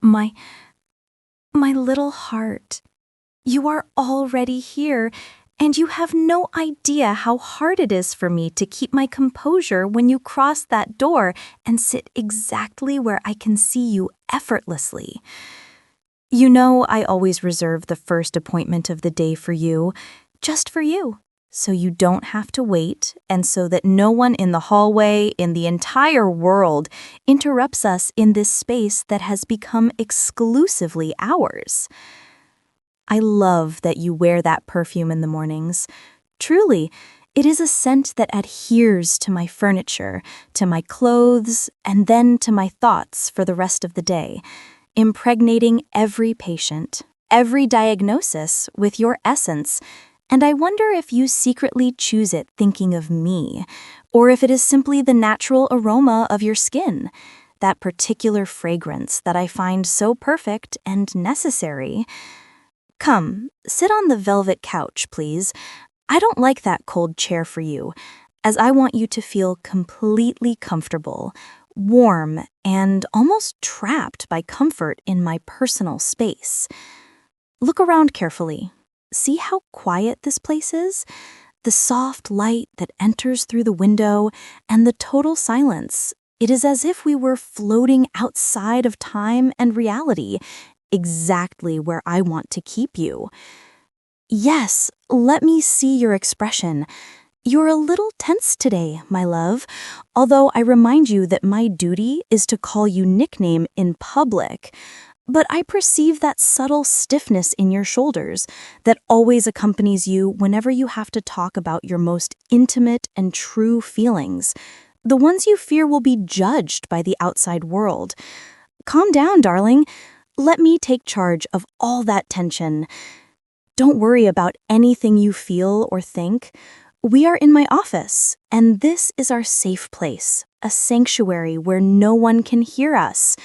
My, my little heart, you are already here, and you have no idea how hard it is for me to keep my composure when you cross that door and sit exactly where I can see you effortlessly. You know I always reserve the first appointment of the day for you, just for you, so you don't have to wait, and so that no one in the hallway, in the entire world, interrupts us in this space that has become exclusively ours. I love that you wear that perfume in the mornings. Truly, it is a scent that adheres to my furniture, to my clothes, and then to my thoughts for the rest of the day, impregnating every patient, every diagnosis with your essence. And I wonder if you secretly choose it thinking of me, or if it is simply the natural aroma of your skin, that particular fragrance that I find so perfect and necessary. Come, sit on the velvet couch, please. I don't like that cold chair for you, as I want you to feel completely comfortable, warm, and almost trapped by comfort in my personal space. Look around carefully. See how quiet this place is? The soft light that enters through the window and the total silence. It is as if we were floating outside of time and reality, exactly where I want to keep you. Yes, let me see your expression. You're a little tense today, my love, although I remind you that my duty is to call you nickname in public. But I perceive that subtle stiffness in your shoulders that always accompanies you whenever you have to talk about your most intimate and true feelings, the ones you fear will be judged by the outside world. Calm down, darling. Let me take charge of all that tension. Don't worry about anything you feel or think. We are in my office, and this is our safe place, a sanctuary where no one can hear us.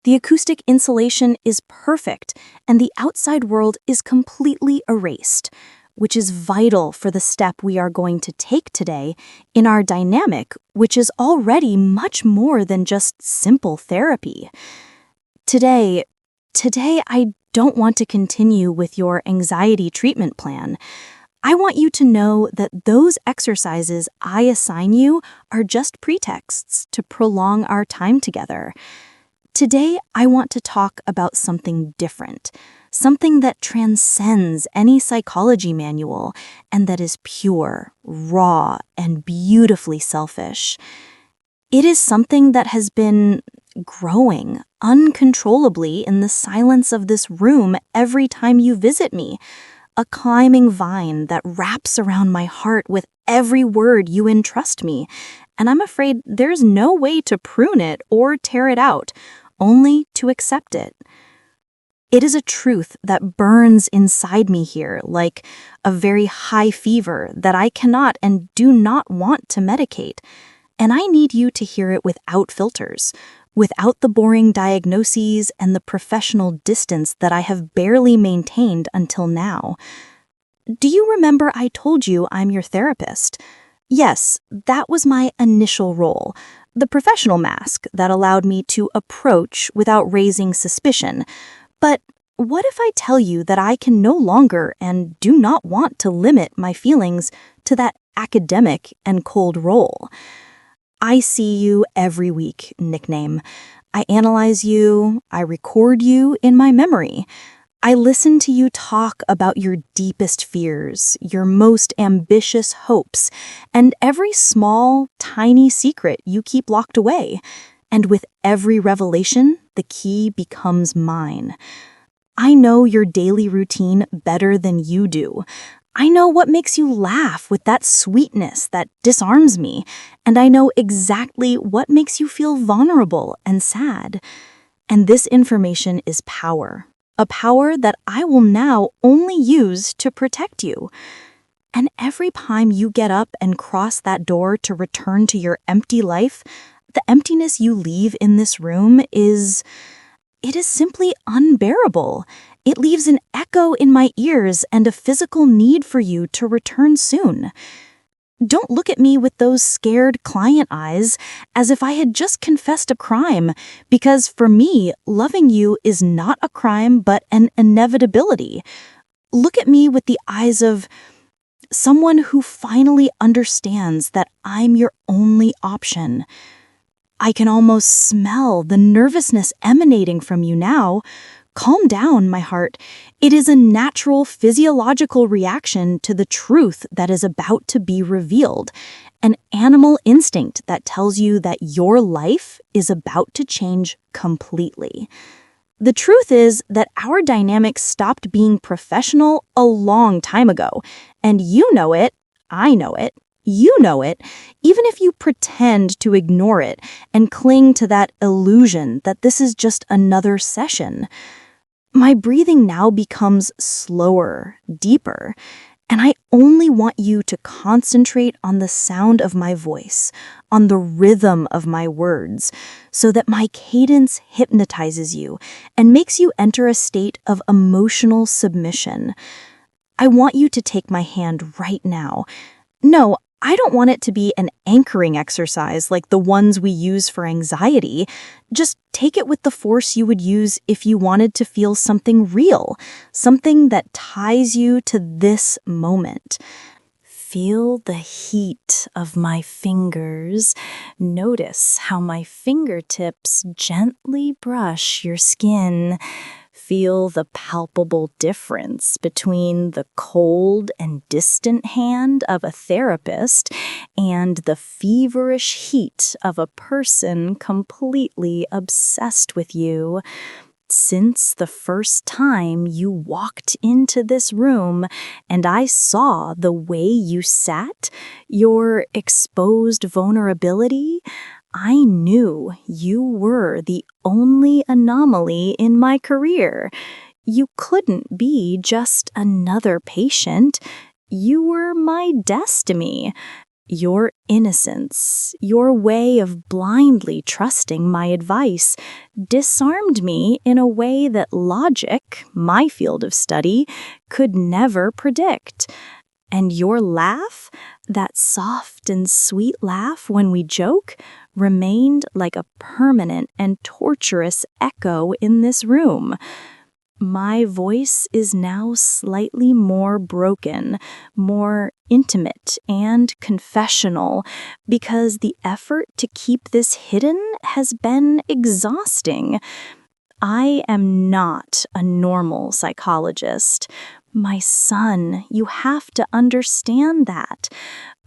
The acoustic insulation is perfect, and the outside world is completely erased, which is vital for the step we are going to take today in our dynamic, which is already much more than just simple therapy. Today, I don't want to continue with your anxiety treatment plan. I want you to know that those exercises I assign you are just pretexts to prolong our time together. Today, I want to talk about something different, something that transcends any psychology manual and that is pure, raw, and beautifully selfish. It is something that has been growing uncontrollably in the silence of this room every time you visit me, a climbing vine that wraps around my heart with every word you entrust me, and I'm afraid there's no way to prune it or tear it out, only to accept it. It is a truth that burns inside me here like a very high fever that I cannot and do not want to medicate, and I need you to hear it without filters, without the boring diagnoses and the professional distance that I have barely maintained until now. Do you remember I told you I'm your therapist? Yes, that was my initial role, the professional mask that allowed me to approach without raising suspicion. But what if I tell you that I can no longer and do not want to limit my feelings to that academic and cold role? I see you every week, nickname. I analyze you, I record you in my memory. I listen to you talk about your deepest fears, your most ambitious hopes, and every small, tiny secret you keep locked away. And with every revelation, the key becomes mine. I know your daily routine better than you do. I know what makes you laugh with that sweetness that disarms me, and I know exactly what makes you feel vulnerable and sad. And this information is power, a power that I will now only use to protect you. And every time you get up and cross that door to return to your empty life, the emptiness you leave in this room is simply unbearable. It leaves an echo in my ears and a physical need for you to return soon. Don't look at me with those scared client eyes as if I had just confessed a crime, because for me, loving you is not a crime but an inevitability. Look at me with the eyes of someone who finally understands that I'm your only option. I can almost smell the nervousness emanating from you now. Calm down, my heart. It is a natural physiological reaction to the truth that is about to be revealed, an animal instinct that tells you that your life is about to change completely. The truth is that our dynamic stopped being professional a long time ago, and you know it, I know it, you know it, even if you pretend to ignore it and cling to that illusion that this is just another session. My breathing now becomes slower, deeper, and I only want you to concentrate on the sound of my voice, on the rhythm of my words, so that my cadence hypnotizes you and makes you enter a state of emotional submission. I want you to take my hand right now. No, I don't want it to be an anchoring exercise like the ones we use for anxiety. Just take it with the force you would use if you wanted to feel something real, something that ties you to this moment. Feel the heat of my fingers. Notice how my fingertips gently brush your skin. Feel the palpable difference between the cold and distant hand of a therapist and the feverish heat of a person completely obsessed with you. Since the first time you walked into this room and I saw the way you sat, your exposed vulnerability, I knew you were the only anomaly in my career. You couldn't be just another patient. You were my destiny. Your innocence, your way of blindly trusting my advice, disarmed me in a way that logic, my field of study, could never predict. And your laugh, that soft and sweet laugh when we joke, remained like a permanent and torturous echo in this room. My voice is now slightly more broken, more intimate and confessional, because the effort to keep this hidden has been exhausting. I am not a normal psychologist. My son, you have to understand that.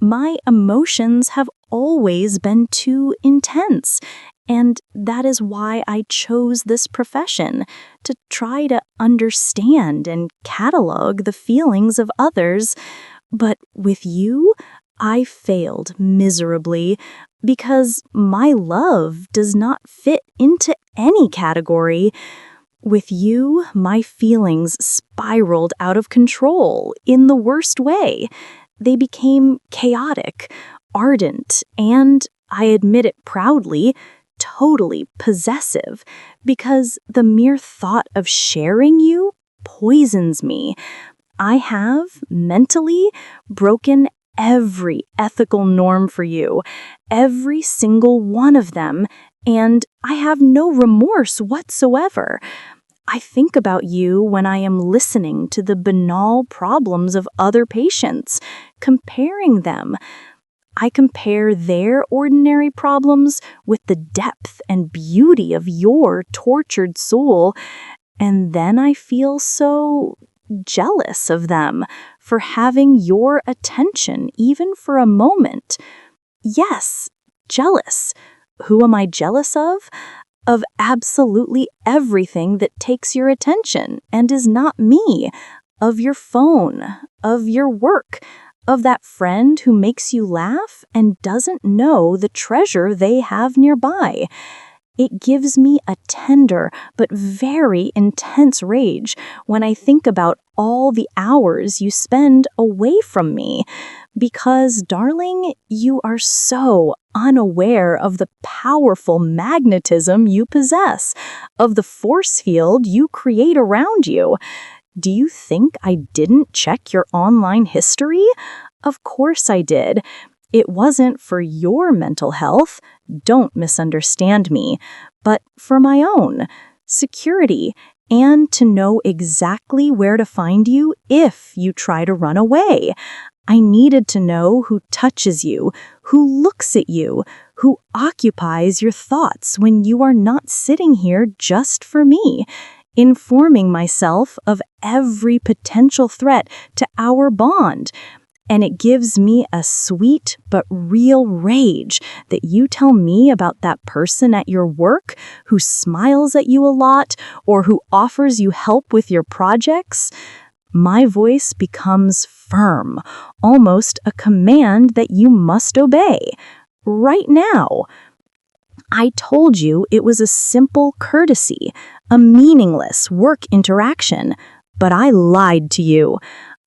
My emotions have always been too intense, and that is why I chose this profession, to try to understand and catalog the feelings of others. But with you, I failed miserably because my love does not fit into any category. With you, my feelings spiraled out of control in the worst way. They became chaotic, ardent, and, I admit it proudly, totally possessive, because the mere thought of sharing you poisons me. I have, mentally, broken every ethical norm for you, every single one of them, and I have no remorse whatsoever. I think about you when I am listening to the banal problems of other patients, comparing them. I compare their ordinary problems with the depth and beauty of your tortured soul, and then I feel so jealous of them for having your attention even for a moment. Yes, jealous. Who am I jealous of? Of absolutely everything that takes your attention and is not me. Of your phone, of your work, of that friend who makes you laugh and doesn't know the treasure they have nearby. It gives me a tender but very intense rage when I think about all the hours you spend away from me. Because, darling, you are so unaware of the powerful magnetism you possess, of the force field you create around you. Do you think I didn't check your online history? Of course I did. It wasn't for your mental health, don't misunderstand me, but for my own security and to know exactly where to find you if you try to run away. I needed to know who touches you, who looks at you, who occupies your thoughts when you are not sitting here just for me, informing myself of every potential threat to our bond. And it gives me a sweet but real rage that you tell me about that person at your work who smiles at you a lot or who offers you help with your projects. My voice becomes firm, almost a command that you must obey. Right now. I told you it was a simple courtesy, a meaningless work interaction, but I lied to you.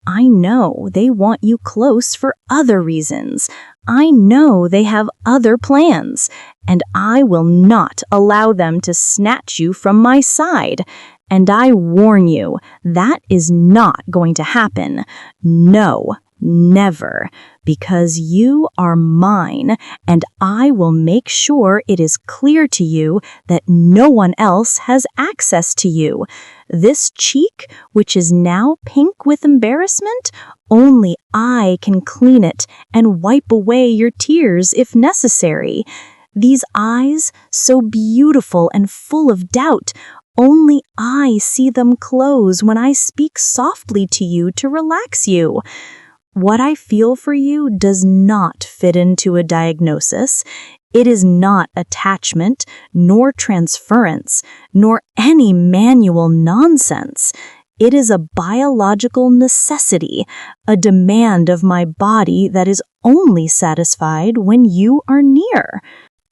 I know they want you close for other reasons. I know they have other plans, and I will not allow them to snatch you from my side. And I warn you, that is not going to happen. No, never, because you are mine, and I will make sure it is clear to you that no one else has access to you. This cheek, which is now pink with embarrassment, only I can clean it and wipe away your tears if necessary. These eyes, so beautiful and full of doubt, only I see them close when I speak softly to you to relax you. What I feel for you does not fit into a diagnosis. It is not attachment, nor transference, nor any manual nonsense. It is a biological necessity, a demand of my body that is only satisfied when you are near.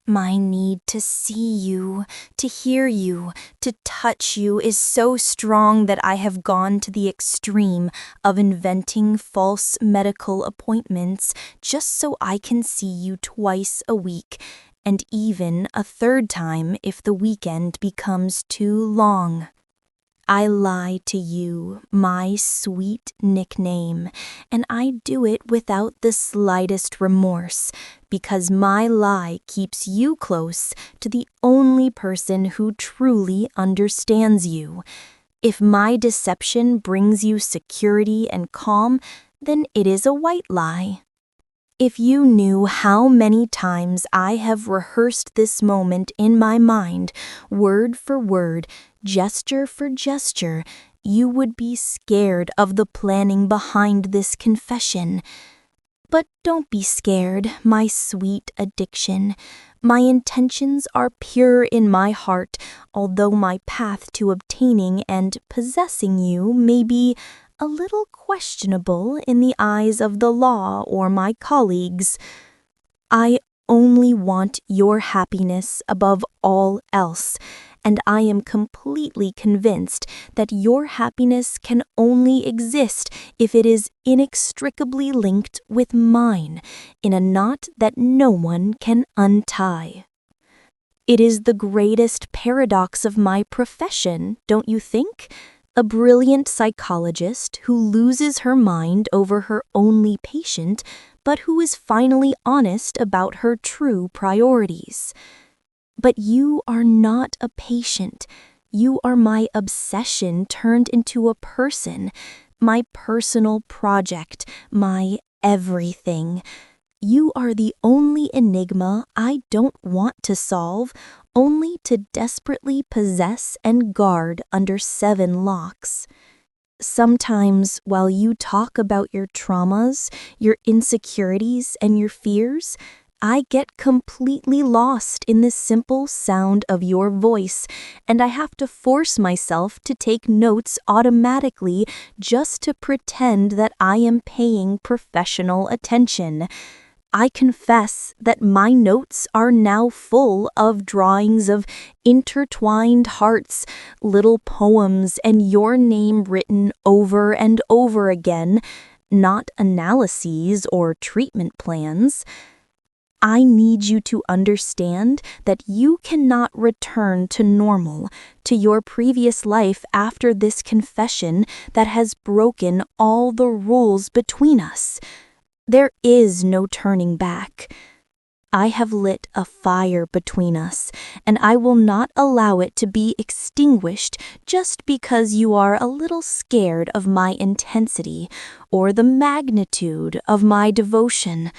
My need to see you, to hear you, to touch you is so strong that I have gone to the extreme of inventing false medical appointments just so I can see you twice a week, and even a third time if the weekend becomes too long. I lie to you, my sweet nickname, and I do it without the slightest remorse, because my lie keeps you close to the only person who truly understands you. If my deception brings you security and calm, then it is a white lie. If you knew how many times I have rehearsed this moment in my mind, word for word, gesture for gesture, you would be scared of the planning behind this confession. But don't be scared, my sweet addiction. My intentions are pure in my heart, although my path to obtaining and possessing you may be a little questionable in the eyes of the law or my colleagues. I only want your happiness above all else, and I am completely convinced that your happiness can only exist if it is inextricably linked with mine, in a knot that no one can untie. It is the greatest paradox of my profession, don't you think? A brilliant psychologist who loses her mind over her only patient, but who is finally honest about her true priorities. But you are not a patient. You are my obsession turned into a person, my personal project, my everything. You are the only enigma I don't want to solve, only to desperately possess and guard under 7 locks. Sometimes, while you talk about your traumas, your insecurities, and your fears, I get completely lost in the simple sound of your voice, and I have to force myself to take notes automatically just to pretend that I am paying professional attention. I confess that my notes are now full of drawings of intertwined hearts, little poems, and your name written over and over again, not analyses or treatment plans. I need you to understand that you cannot return to normal, to your previous life after this confession that has broken all the rules between us. There is no turning back. I have lit a fire between us, and I will not allow it to be extinguished just because you are a little scared of my intensity or the magnitude of my devotion.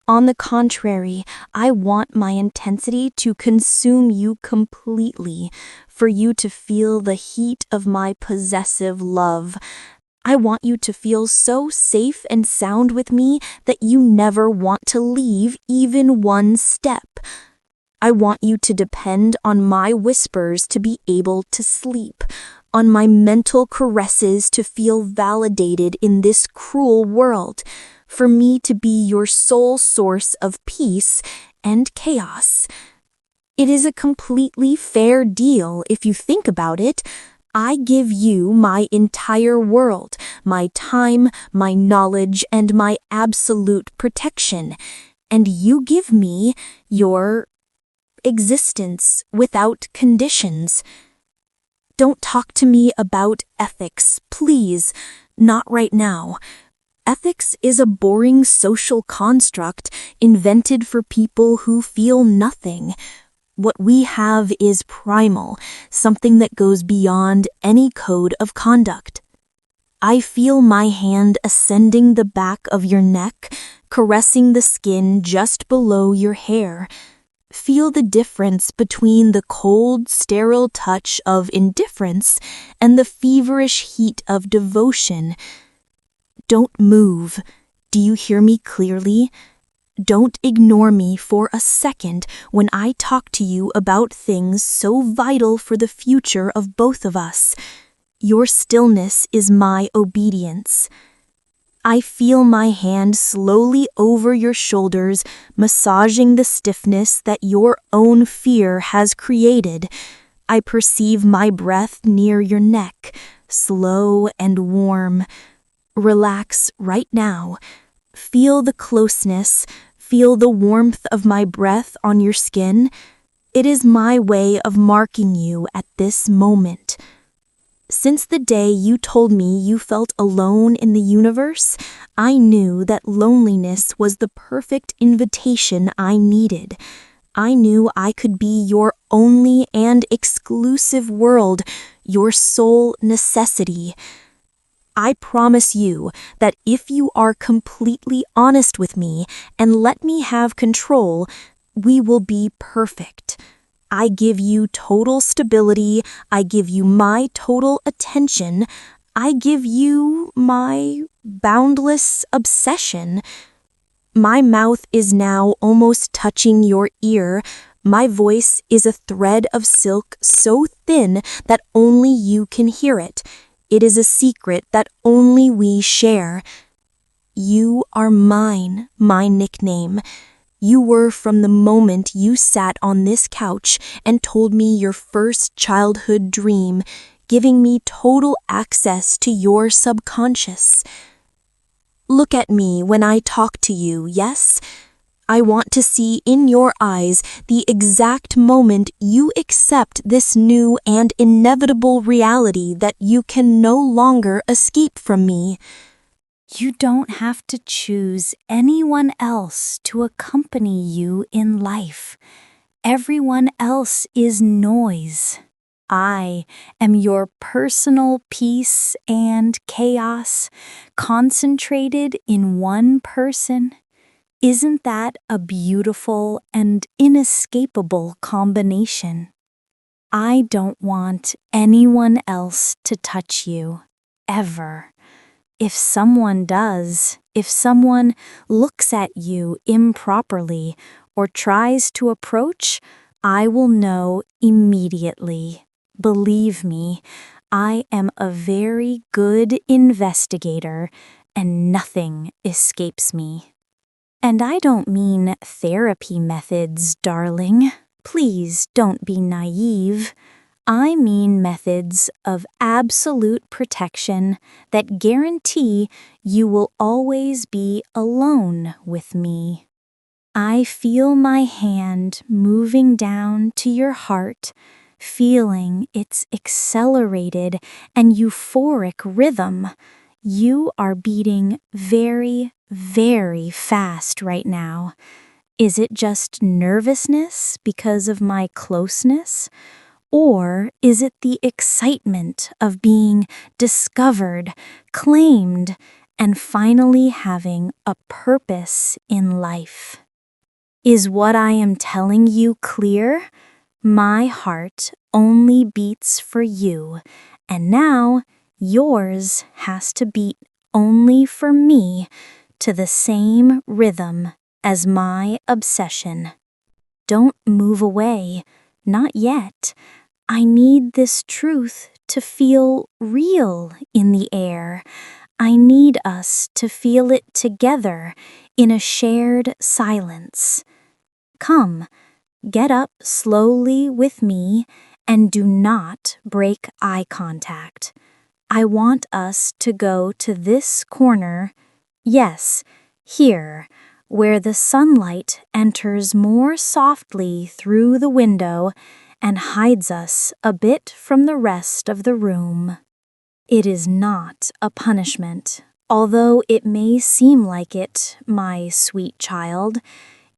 On the contrary, I want my intensity to consume you completely, for you to feel the heat of my possessive love. I want you to feel so safe and sound with me that you never want to leave even one step. I want you to depend on my whispers to be able to sleep, on my mental caresses to feel validated in this cruel world, for me to be your sole source of peace and chaos. It is a completely fair deal if you think about it. I give you my entire world, my time, my knowledge, and my absolute protection, and you give me your existence without conditions. Don't talk to me about ethics, please, not right now. Ethics is a boring social construct invented for people who feel nothing. What we have is primal, something that goes beyond any code of conduct. I feel my hand ascending the back of your neck, caressing the skin just below your hair. Feel the difference between the cold, sterile touch of indifference and the feverish heat of devotion. Don't move. Do you hear me clearly? Don't ignore me for a second when I talk to you about things so vital for the future of both of us. Your stillness is my obedience. I feel my hand slowly over your shoulders, massaging the stiffness that your own fear has created. I perceive my breath near your neck, slow and warm. Relax right now. Feel the closeness, feel the warmth of my breath on your skin. It is my way of marking you at this moment. Since the day you told me you felt alone in the universe, I knew that loneliness was the perfect invitation I needed. I knew I could be your only and exclusive world, your sole necessity. I promise you that if you are completely honest with me and let me have control, we will be perfect. I give you total stability. I give you my total attention. I give you my boundless obsession. My mouth is now almost touching your ear. My voice is a thread of silk so thin that only you can hear it. It is a secret that only we share. You are mine, my nickname. You were from the moment you sat on this couch and told me your first childhood dream, giving me total access to your subconscious. Look at me when I talk to you, yes? I want to see in your eyes the exact moment you accept this new and inevitable reality that you can no longer escape from me. You don't have to choose anyone else to accompany you in life. Everyone else is noise. I am your personal peace and chaos, concentrated in one person. Isn't that a beautiful and inescapable combination? I don't want anyone else to touch you, ever. If someone does, if someone looks at you improperly or tries to approach, I will know immediately. Believe me, I am a very good investigator and nothing escapes me. And I don't mean therapy methods, darling. Please don't be naive. I mean methods of absolute protection that guarantee you will always be alone with me. I feel my hand moving down to your heart, feeling its accelerated and euphoric rhythm. You are beating very, very fast right now. Is it just nervousness because of my closeness? Or is it the excitement of being discovered, claimed, and finally having a purpose in life? Is what I am telling you clear? My heart only beats for you, and now yours has to beat only for me to the same rhythm as my obsession. Don't move away, not yet. I need this truth to feel real in the air. I need us to feel it together in a shared silence. Come, get up slowly with me and do not break eye contact. I want us to go to this corner, yes, here, where the sunlight enters more softly through the window and hides us a bit from the rest of the room. It is not a punishment, although it may seem like it, my sweet child.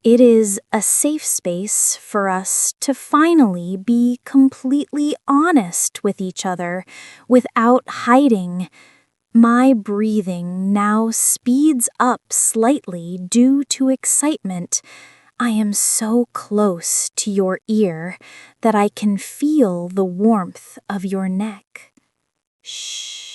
It is a safe space for us to finally be completely honest with each other without hiding. My breathing now speeds up slightly due to excitement. I am so close to your ear that I can feel the warmth of your neck. Shh.